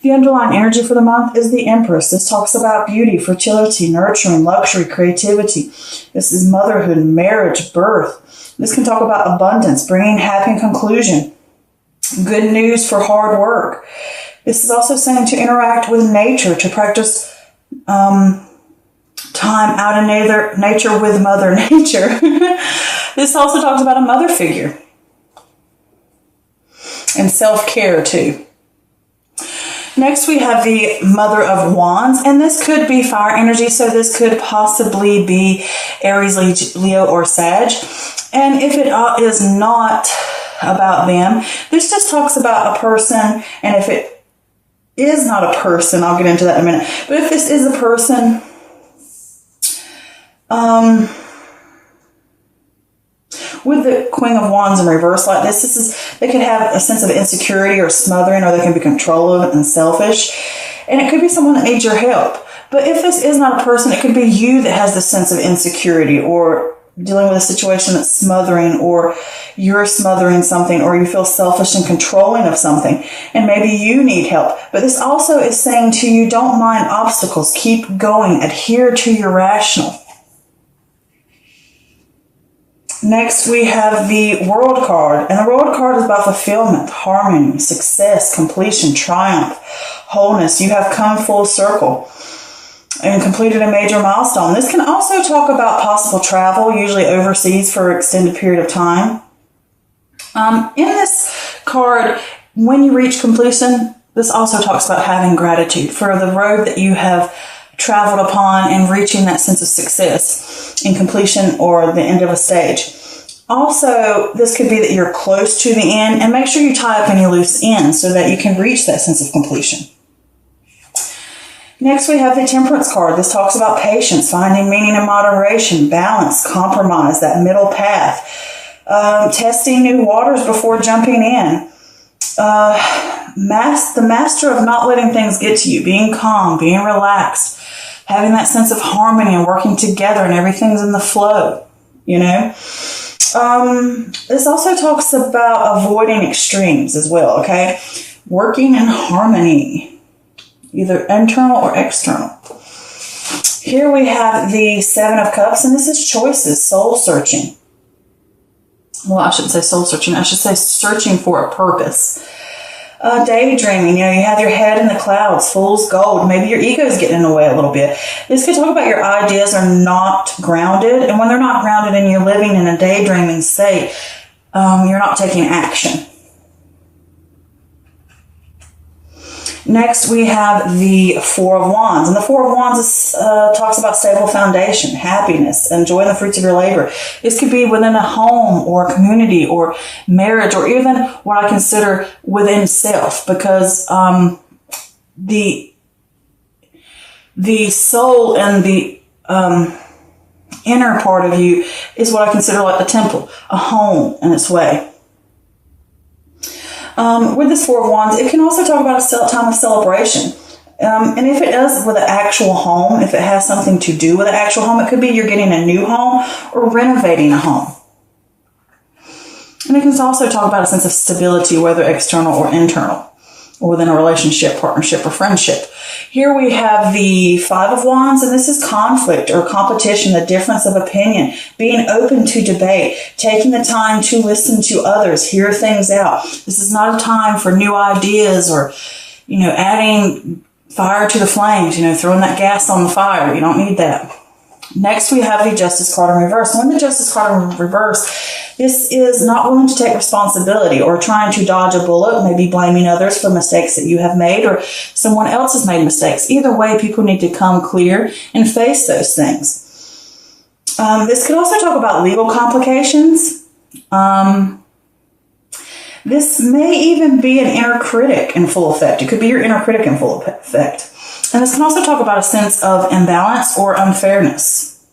The underlying energy for the month is the Empress. This talks about beauty, fertility, nurturing, luxury, creativity. This is motherhood, marriage, birth. This can talk about abundance, bringing happy conclusion. Good news for hard work. This is also saying to interact with nature, to practice time out in nature with Mother Nature. This also talks about a mother figure. And self-care too. Next, we have the Mother of Wands, and this could be fire energy, so this could possibly be Aries, Leo, or Sag. And if it is not about them, this just talks about a person, and if it is not a person, I'll get into that in a minute, but if this is a person, with the Queen of Wands in reverse like this, they could have a sense of insecurity or smothering, or they can be controlling and selfish. And it could be someone that needs your help. But if this is not a person, it could be you that has this sense of insecurity, or dealing with a situation that's smothering, or you're smothering something, or you feel selfish and controlling of something, and maybe you need help. But this also is saying to you, don't mind obstacles. Keep going. Adhere to your rational. Next, we have the World card, and the World card is about fulfillment, harmony, success, completion, triumph, wholeness. You have come full circle and completed a major milestone. This can also talk about possible travel, usually overseas for an extended period of time. In this card, when you reach completion, this also talks about having gratitude for the road that you have traveled upon and reaching that sense of success in completion or the end of a stage. Also, this could be that you're close to the end, and make sure you tie up any loose ends so that you can reach that sense of completion. Next, we have the Temperance card. This talks about patience, finding meaning in moderation, balance, compromise, that middle path, testing new waters before jumping in. The master of not letting things get to you, being calm, being relaxed, having that sense of harmony and working together, and everything's in the flow, you know. This also talks about avoiding extremes as well, okay? Working in harmony, either internal or external. Here we have the Seven of Cups, and this is choices, soul searching. Well, I shouldn't say soul searching. I should say searching for a purpose. Daydreaming, you have your head in the clouds, fool's gold. Maybe your ego is getting in the way a little bit. This could talk about your ideas are not grounded. And when they're not grounded and you're living in a daydreaming state, you're not taking action. Next, we have the Four of Wands. And the Four of Wands talks about stable foundation, happiness, enjoying the fruits of your labor. This could be within a home or a community or marriage, or even what I consider within self, because the soul and the inner part of you is what I consider like the temple, a home in its way. With this Four of Wands, it can also talk about a time of celebration. And if it does with an actual home, if it has something to do with an actual home, it could be you're getting a new home or renovating a home. And it can also talk about a sense of stability, whether external or internal, or within a relationship, partnership, or friendship. Here we have the Five of Wands, and this is conflict or competition, the difference of opinion, being open to debate, taking the time to listen to others, hear things out. This is not a time for new ideas or, adding fire to the flames, throwing that gas on the fire. You don't need that. Next, we have the Justice card in reverse. When the Justice card in reverse, this is not willing to take responsibility or trying to dodge a bullet, maybe blaming others for mistakes that you have made or someone else has made mistakes. Either way, people need to come clear and face those things. This could also talk about legal complications. This may even be an inner critic in full effect. It could be your inner critic in full effect. And this can also talk about a sense of imbalance or unfairness.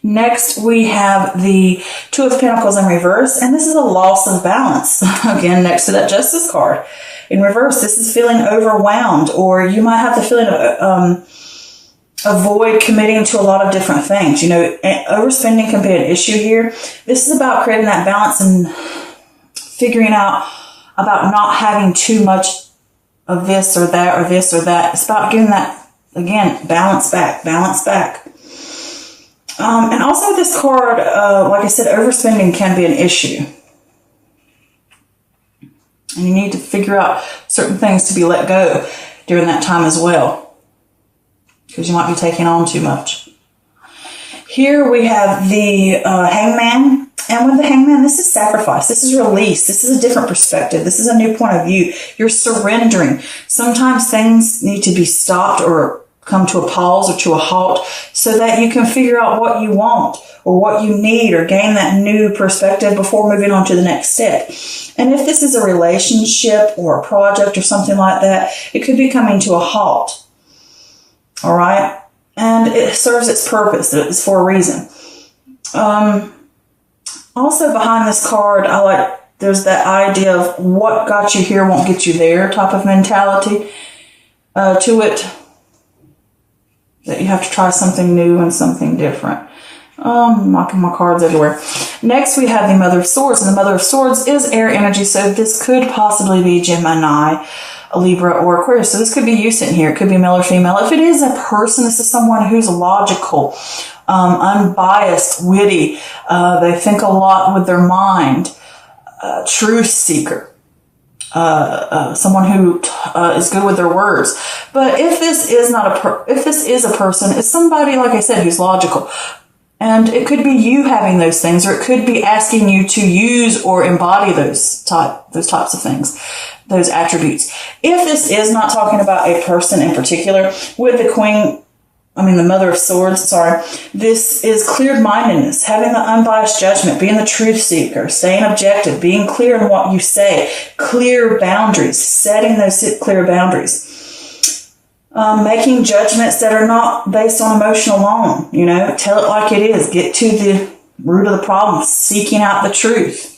Next, we have the Two of Pentacles in reverse, and this is a loss of balance. Again, next to that Justice card. In reverse, this is feeling overwhelmed, or you might have the feeling of avoid committing to a lot of different things. Overspending can be an issue here. This is about creating that balance and figuring out about not having too much of this or that or this or that. It's about getting that, again, balance back. And also this card, like I said, overspending can be an issue. And you need to figure out certain things to be let go during that time as well, because you might be taking on too much. Here we have the Hangman. And with the Hangman, this is sacrifice. This is release. This is a different perspective. This is a new point of view. You're surrendering. Sometimes things need to be stopped or come to a pause or to a halt so that you can figure out what you want or what you need or gain that new perspective before moving on to the next step. And if this is a relationship or a project or something like that, it could be coming to a halt. All right? And it serves its purpose. It's for a reason. Also behind this card, there's that idea of what got you here won't get you there type of mentality to it. That you have to try something new and something different. Knocking my cards everywhere. Next, we have the Mother of Swords. And the Mother of Swords is air energy, so this could possibly be Gemini, a Libra, or Aquarius. So this could be you sitting here. It could be male or female. If it is a person, this is someone who's logical, unbiased, witty. They think a lot with their mind. Truth seeker. Someone who is good with their words. But if this is if this is a person, it's somebody, like I said, who's logical. And it could be you having those things, or it could be asking you to use or embody those types of things, those attributes. If this is not talking about a person in particular, with the Mother of Swords, this is cleared-mindedness, having the unbiased judgment, being the truth seeker, staying objective, being clear in what you say, clear boundaries, setting those clear boundaries. Making judgments that are not based on emotion alone. Tell it like it is. Get to the root of the problem. Seeking out the truth.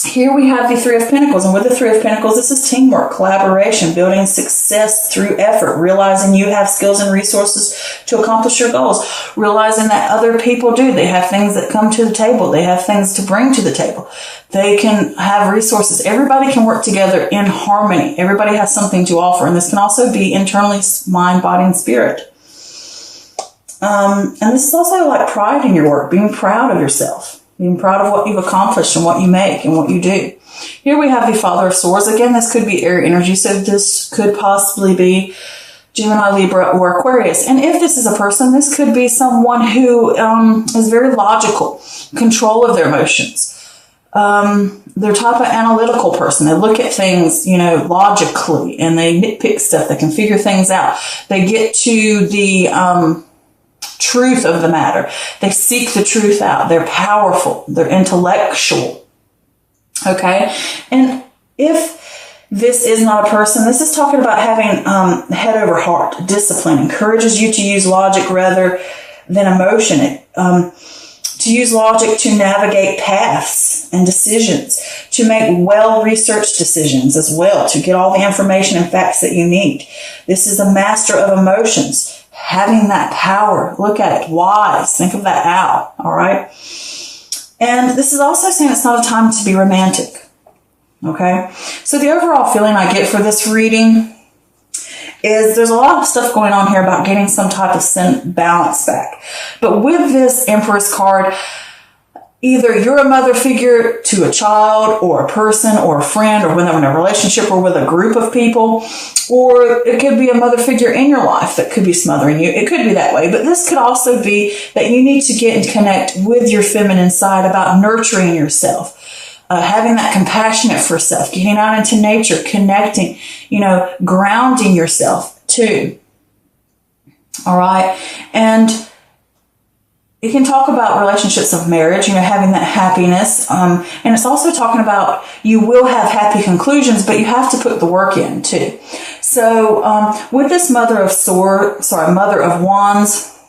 Here we have the Three of Pentacles. And with the Three of Pentacles, this is teamwork, collaboration, building success through effort, realizing you have skills and resources to accomplish your goals, realizing that other people do. They have things that come to the table. They have things to bring to the table. They can have resources. Everybody can work together in harmony. Everybody has something to offer. And this can also be internally mind, body, and spirit. And this is also like pride in your work, being proud of yourself. Being proud of what you've accomplished and what you make and what you do. Here we have the Father of Swords. Again, this could be air energy, so this could possibly be Gemini, Libra, or Aquarius. And if this is a person, this could be someone who is very logical, control of their emotions. They're type of analytical person. They look at things, logically, and they nitpick stuff. They can figure things out. They get to the truth of the matter. They seek the truth out. They're powerful. They're intellectual. Okay? And if this is not a person, this is talking about having head over heart, discipline, encourages you to use logic rather than emotion. To use logic to navigate paths and decisions, to make well-researched decisions as well, to get all the information and facts that you need. This is a master of emotions. Having that power, look at it, wise, think of that out, all right? And this is also saying it's not a time to be romantic, okay? So the overall feeling I get for this reading is there's a lot of stuff going on here about getting some type of balance back. But with this Empress card, either you're a mother figure to a child or a person or a friend or whether in a relationship or with a group of people, or it could be a mother figure in your life that could be smothering you. It could be that way, but this could also be that you need to get and connect with your feminine side about nurturing yourself, having that compassionate for self, getting out into nature, connecting, grounding yourself too. All right. And it can talk about relationships of marriage, having that happiness. And it's also talking about you will have happy conclusions, but you have to put the work in too. So with this Mother of Wands,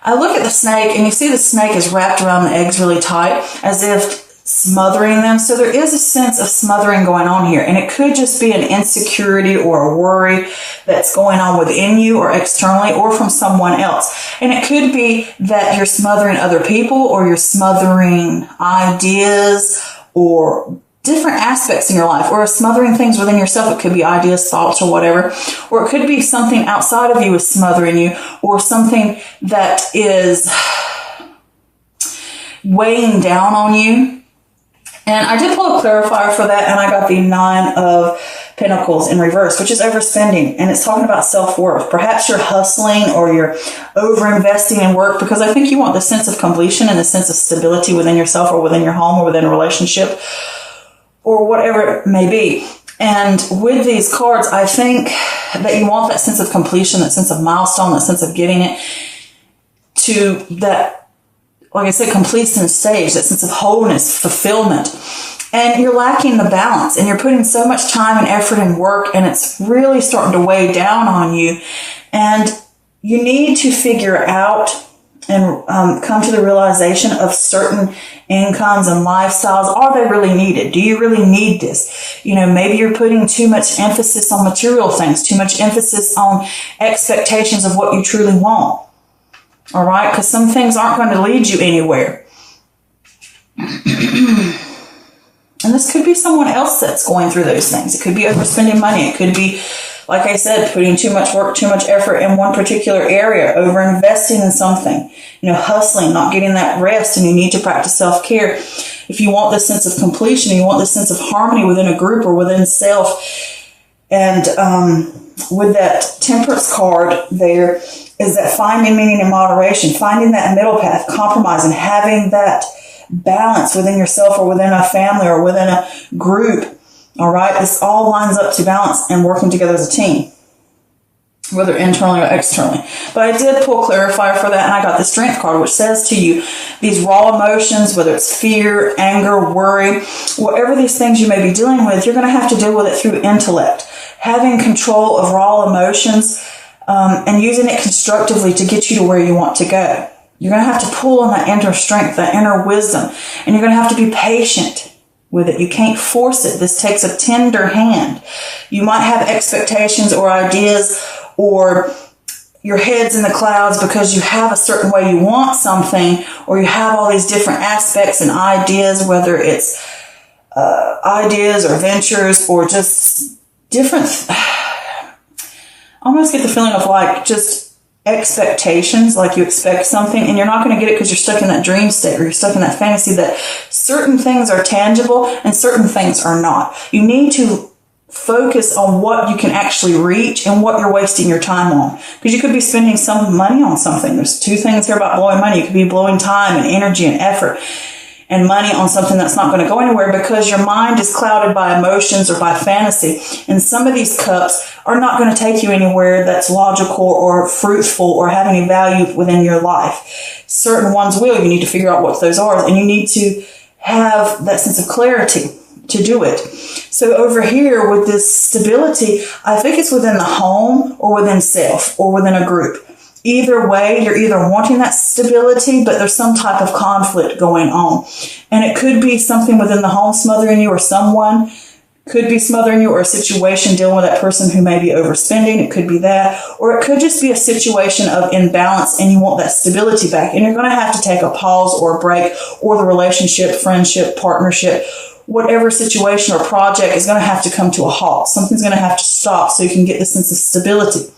I look at the snake and you see the snake is wrapped around the eggs really tight as if smothering them. So there is a sense of smothering going on here. And it could just be an insecurity or a worry that's going on within you or externally or from someone else. And it could be that you're smothering other people or you're smothering ideas or different aspects in your life, or smothering things within yourself. It could be ideas, thoughts, or whatever, or it could be something outside of you is smothering you, or something that is weighing down on you. And I did pull a clarifier for that, and I got the 9 of Pentacles in reverse, which is overspending, and it's talking about self-worth. Perhaps you're hustling or you're over-investing in work because I think you want the sense of completion and the sense of stability within yourself or within your home or within a relationship or whatever it may be. And with these cards, I think that you want that sense of completion, that sense of milestone, that sense of getting it to that, like I said, completion stage, that sense of wholeness, fulfillment. And you're lacking the balance, and you're putting so much time and effort and work, and it's really starting to weigh down on you. And you need to figure out and come to the realization of certain incomes and lifestyles. Are they really needed? Do you really need this? You know, maybe you're putting too much emphasis on material things, too much emphasis on expectations of what you truly want. All right? Because some things aren't going to lead you anywhere. And this could be someone else that's going through those things. It could be overspending money. It could be, like I said, putting too much work, too much effort in one particular area, over-investing in something, you know, hustling, not getting that rest, and you need to practice self-care. If you want this sense of completion, you want this sense of harmony within a group or within self. And with that Temperance card there is that finding meaning in moderation, finding that middle path, compromising, having that balance within yourself or within a family or within a group. All right. This all lines up to balance and working together as a team, whether internally or externally. But I did pull clarifier for that, and I got the Strength card, which says to you, these raw emotions, whether it's fear, anger, worry, whatever these things you may be dealing with, you're going to have to deal with it through intellect. Having control of raw emotions and using it constructively to get you to where you want to go. You're going to have to pull on that inner strength, that inner wisdom, and you're going to have to be patient with it. You can't force it. This takes a tender hand. You might have expectations or ideas, or your head's in the clouds because you have a certain way you want something, or you have all these different aspects and ideas, whether it's ideas or ventures or just different. I almost get the feeling of like just expectations, like you expect something and you're not going to get it because you're stuck in that dream state or you're stuck in that fantasy that certain things are tangible and certain things are not. You need to focus on what you can actually reach and what you're wasting your time on, because you could be spending some money on something. There's 2 things here about blowing money. You could be blowing time and energy and effort and money on something that's not going to go anywhere because your mind is clouded by emotions or by fantasy. And some of these cups are not going to take you anywhere that's logical or fruitful or have any value within your life. Certain ones will. You need to figure out what those are, and you need to have that sense of clarity to do it. So over here with this stability, I think it's within the home or within self or within a group. Either way, you're either wanting that stability, but there's some type of conflict going on. And it could be something within the home smothering you, or someone could be smothering you, or a situation dealing with that person who may be overspending. It could be that. Or it could just be a situation of imbalance and you want that stability back. And you're going to have to take a pause or a break, or the relationship, friendship, partnership, whatever situation or project is going to have to come to a halt. Something's going to have to stop so you can get the sense of stability.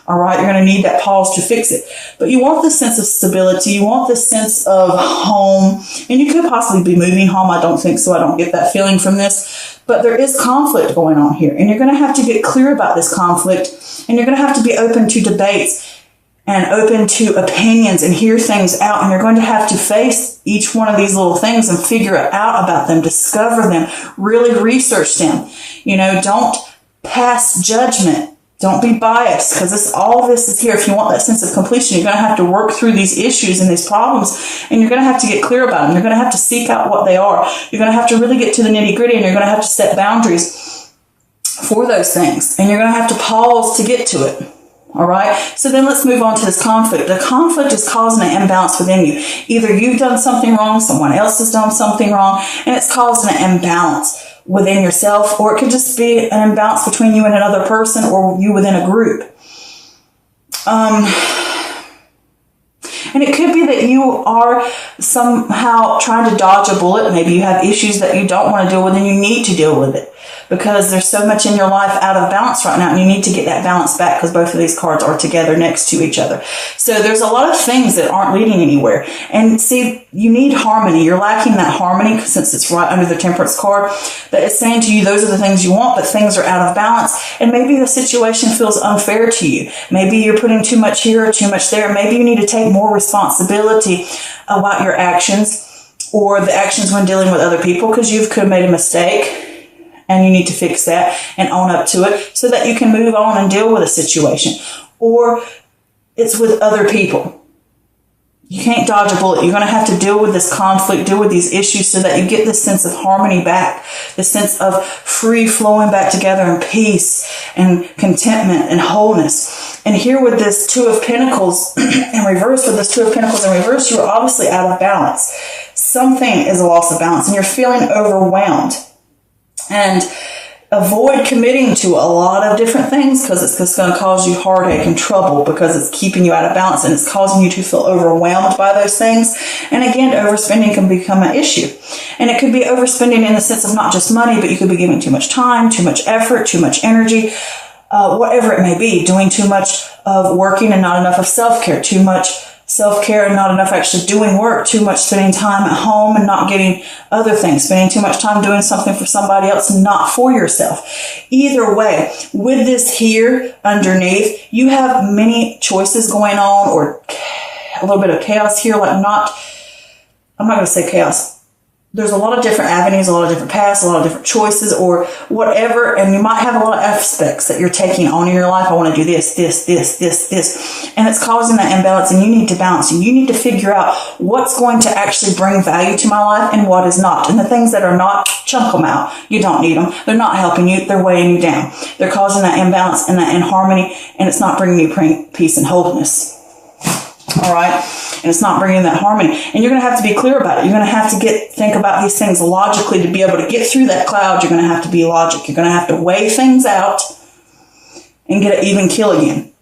All right, you're going to need that pause to fix it. But you want this sense of stability. You want this sense of home. And you could possibly be moving home. I don't think so. I don't get that feeling from this. But there is conflict going on here. And you're going to have to get clear about this conflict. And you're going to have to be open to debates and open to opinions and hear things out. And you're going to have to face each one of these little things and figure out about them, discover them, really research them. You know, don't pass judgment. Don't be biased, because all this is here. If you want that sense of completion, you're going to have to work through these issues and these problems, and you're going to have to get clear about them. You're going to have to seek out what they are. You're going to have to really get to the nitty gritty, and you're going to have to set boundaries for those things. And you're going to have to pause to get to it. All right. So then let's move on to this conflict. The conflict is causing an imbalance within you. Either you've done something wrong, someone else has done something wrong, and it's causing an imbalance within yourself, or it could just be an imbalance between you and another person, or you within a group. And And it could be that you are somehow trying to dodge a bullet. Maybe you have issues that you don't want to deal with and you need to deal with it because there's so much in your life out of balance right now and you need to get that balance back because both of these cards are together next to each other. So there's a lot of things that aren't leading anywhere. And see, you need harmony. You're lacking that harmony since it's right under the Temperance card. That it's saying to you, those are the things you want, but things are out of balance. And maybe the situation feels unfair to you. Maybe you're putting too much here or too much there. Maybe you need to take more responsibility about your actions or the actions when dealing with other people because you could have made a mistake and you need to fix that and own up to it so that you can move on and deal with a situation. Or it's with other people. You can't dodge a bullet. You're going to have to deal with this conflict, deal with these issues so that you get this sense of harmony back, this sense of free flowing back together and peace and contentment and wholeness. And here with this Two of Pentacles in reverse, you are obviously out of balance. Something is a loss of balance and you're feeling overwhelmed. And avoid committing to a lot of different things because it's just going to cause you heartache and trouble because it's keeping you out of balance and it's causing you to feel overwhelmed by those things. And again, overspending can become an issue. And it could be overspending in the sense of not just money, but you could be giving too much time, too much effort, too much energy, whatever it may be, doing too much of working and not enough of self-care, too much self-care and not enough actually doing work, too much spending time at home and not getting other things, spending too much time doing something for somebody else and not for yourself. Either way, with this here underneath, you have many choices going on or a little bit of chaos here, I'm not going to say chaos. There's a lot of different avenues, a lot of different paths, a lot of different choices or whatever. And you might have a lot of aspects that you're taking on in your life. I want to do this. And it's causing that imbalance and you need to balance. And you need to figure out what's going to actually bring value to my life and what is not. And the things that are not, chunk them out. You don't need them. They're not helping you. They're weighing you down. They're causing that imbalance and that inharmony. And it's not bringing you peace and wholeness. All right. And it's not bringing that harmony. And you're going to have to be clear about it. You're going to have to think about these things logically to be able to get through that cloud. You're going to have to be logic. You're going to have to weigh things out and get an even kill again.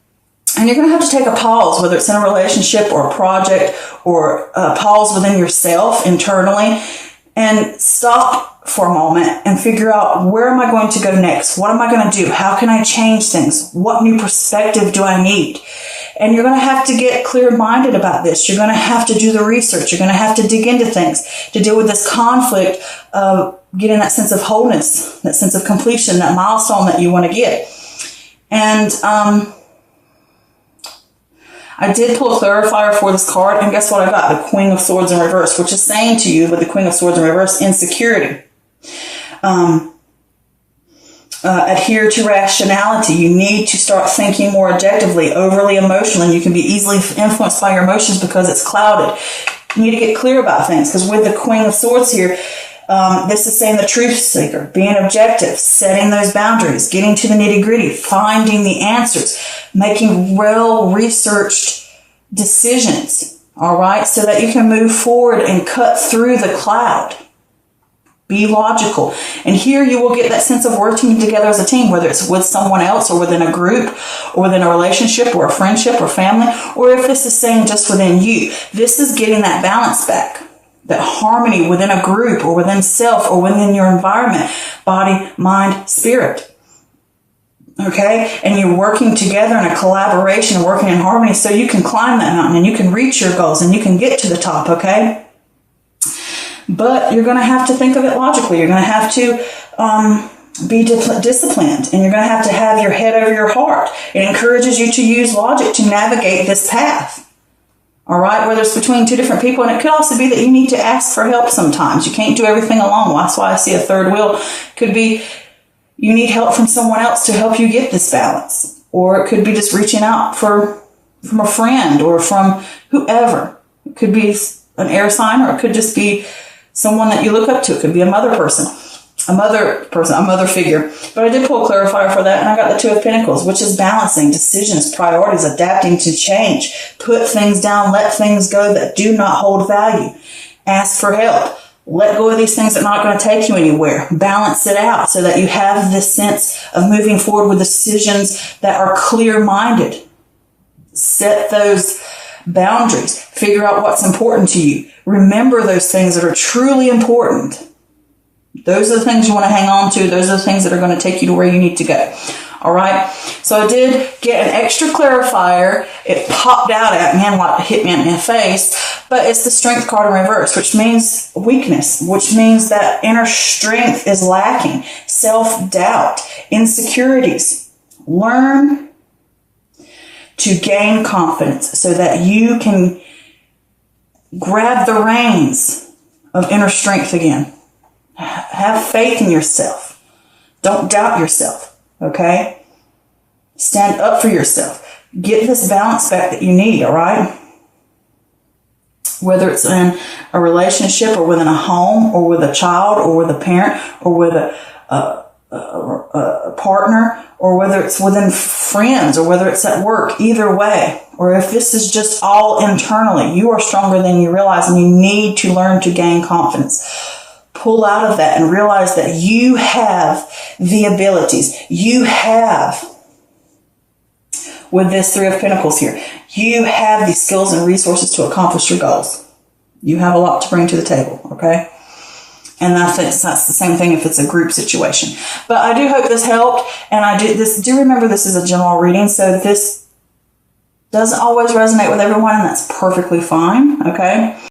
And you're going to have to take a pause, whether it's in a relationship or a project or a pause within yourself internally and stop for a moment and figure out where am I going to go next? What am I going to do? How can I change things? What new perspective do I need? And you're going to have to get clear-minded about this. You're going to have to do the research. You're going to have to dig into things to deal with this conflict of getting that sense of wholeness, that sense of completion, that milestone that you want to get. And I did pull a clarifier for this card, and guess what I got? The Queen of Swords in reverse, which is saying to you with the Queen of Swords in reverse, insecurity. Adhere to rationality. You need to start thinking more objectively, overly emotional, and you can be easily influenced by your emotions because it's clouded. You need to get clear about things because with the Queen of Swords here, this is saying the truth seeker, being objective, setting those boundaries, getting to the nitty-gritty, finding the answers, making well-researched decisions, all right, so that you can move forward and cut through the cloud. Be logical. And here you will get that sense of working together as a team, whether it's with someone else or within a group or within a relationship or a friendship or family, or if this is saying just within you. This is getting that balance back, that harmony within a group or within self or within your environment, body, mind, spirit. Okay? And you're working together in a collaboration, working in harmony so you can climb that mountain and you can reach your goals and you can get to the top, okay? But you're going to have to think of it logically. You're going to have to be disciplined, and you're going to have your head over your heart. It encourages you to use logic to navigate this path. All right, whether it's between two different people, and it could also be that you need to ask for help sometimes. You can't do everything alone. That's why I see a third wheel. Could be you need help from someone else to help you get this balance, or it could be just reaching out from a friend or from whoever. It could be an air sign, or it could just be someone that you look up to. It could be a mother figure. But I did pull a clarifier for that, and I got the Two of Pentacles, which is balancing, decisions, priorities, adapting to change. Put things down, let things go that do not hold value. Ask for help. Let go of these things that are not going to take you anywhere. Balance it out so that you have this sense of moving forward with decisions that are clear-minded. Set those boundaries. Figure out what's important to you. Remember those things that are truly important. Those are the things you want to hang on to. Those are the things that are going to take you to where you need to go. All right. So I did get an extra clarifier. It popped out at me and like hit me in the face, but it's the Strength card in reverse, which means weakness, which means that inner strength is lacking, self-doubt, insecurities. Learn to gain confidence so that you can grab the reins of inner strength again. Have faith in yourself. Don't doubt yourself. Okay? Stand up for yourself. Get this balance back that you need, all right? Whether it's in a relationship or within a home or with a child or with a parent or with a partner, or whether it's within friends or whether it's at work, either way, or if this is just all internally, you are stronger than you realize and you need to learn to gain confidence. Pull out of that and realize that you have the abilities. You have, with this Three of Pentacles here, you have the skills and resources to accomplish your goals. You have a lot to bring to the table, okay? And that's the same thing if it's a group situation. But I do hope this helped. And do remember this is a general reading, so this doesn't always resonate with everyone, and that's perfectly fine, okay?